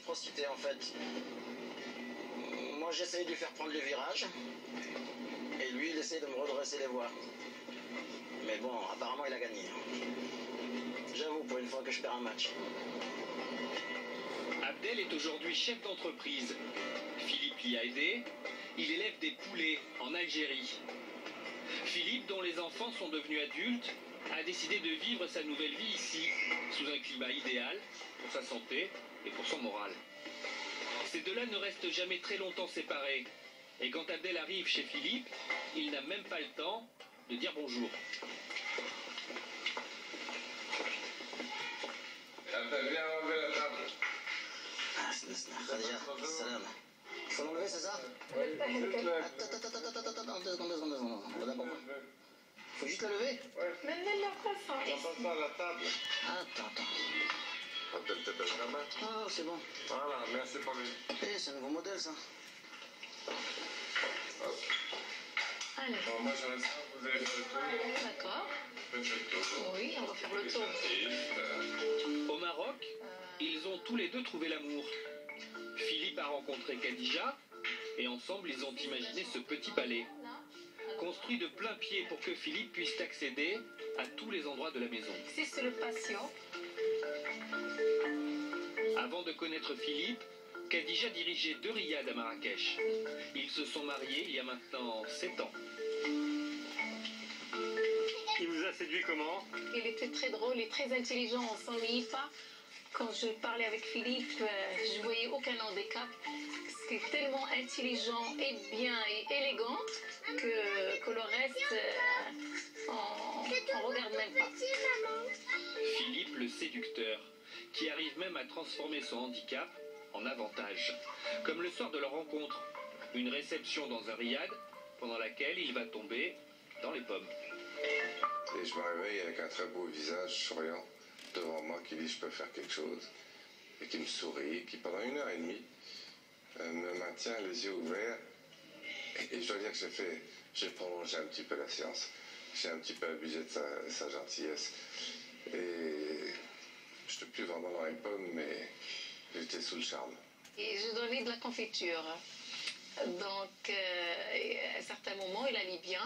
réciprocité en fait. Moi j'essaye de lui faire prendre les virages et lui il essaie de me redresser les voies. Mais bon, apparemment il a gagné. J'avoue pour une fois que je perds un match. Abdel est aujourd'hui chef d'entreprise. Philippe l'y a aidé. Il élève des poulets en Algérie. Philippe, dont les enfants sont devenus adultes, a décidé de vivre sa nouvelle vie ici, sous un climat idéal pour sa santé et pour son moral. Ces deux-là ne restent jamais très longtemps séparés. Et quand Abdel arrive chez Philippe, il n'a même pas le temps de dire bonjour. Abdel, viens enlever la table. Khadija, salam. Il faut l'enlever, c'est ça? Oui, juste la... Attends, 2 secondes. D'abord. Faut juste la lever? Oui. On passe ça à la table. Attends. Abdel, t'es belle main. Ah, c'est bon. Voilà, merci pour lui. Eh, c'est un nouveau modèle, ça. Allez. Bon, moi je reste là, vous allez faire le tour. D'accord. Faites le tour. Oui, on va faire le tour. Au Maroc, ils ont tous les deux trouvé l'amour. Philippe a rencontré Khadija et ensemble ils ont imaginé ce petit palais, construit de plein pied pour que Philippe puisse accéder à tous les endroits de la maison. Ici, c'est le patio. Avant de connaître Philippe, Khadija dirigeait 2 riads à Marrakech. Ils se sont mariés il y a maintenant 7 ans. Il vous a séduit comment? Il était très drôle et très intelligent, on ne s'ennuyait pas. Quand je parlais avec Philippe, je ne voyais aucun handicap. C'est tellement intelligent et bien et élégant que le reste, on ne regarde même pas. Philippe le séducteur, qui arrive même à transformer son handicap en avantage. Comme le soir de leur rencontre, une réception dans un riad pendant laquelle il va tomber dans les pommes. Et je me réveille avec un très beau visage souriant devant moi qui dit je peux faire quelque chose et qui me sourit, qui pendant 1h30 me maintient les yeux ouverts et je dois dire que j'ai prolongé un petit peu la séance. J'ai un petit peu abusé de sa gentillesse et je n'étais plus vraiment dans les pommes mais j'étais sous le charme. Et je donnais de la confiture. Donc, à un certain moment, il allait bien.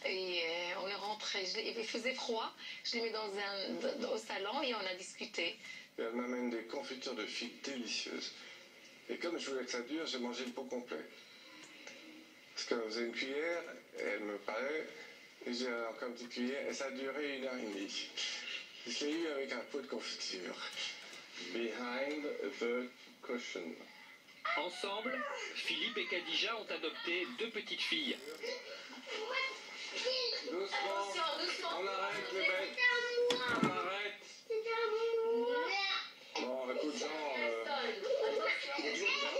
Et on est rentré. Il faisait froid. Je l'ai mis au salon et on a discuté. Et elle m'amène des confitures de figues délicieuses. Et comme je voulais que ça dure, j'ai mangé le pot complet. Parce qu'elle faisait une cuillère, et elle me parlait, et j'ai encore une petite cuillère, et ça a duré 1h30. Je l'ai eu avec un pot de confiture. Behind the cushion. Ensemble, Philippe et Khadija ont adopté 2 petites filles. Doucement, on arrête les bêtes. On arrête. Bon, écoute, Jean,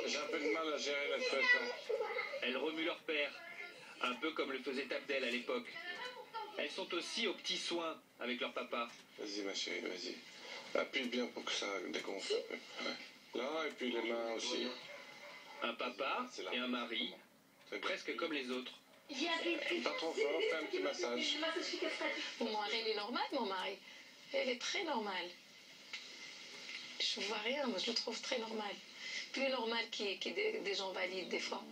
j'ai un peu de mal à gérer la situation. Elles remuent leur père, un peu comme le faisait Abdel à l'époque. Elles sont aussi aux petits soins avec leur papa. Vas-y, ma chérie, vas-y. Appuie bien pour que ça dégonfle un peu. Ouais. Là, et puis les mains aussi. Un papa et un mari, presque comme les autres. Pas trop fort, fais un petit massage. Mon mari, il est normal, mon mari. Elle est très normale. Je ne vois rien, moi je le trouve très normal. Plus normal qu'il y ait des gens valides des fois.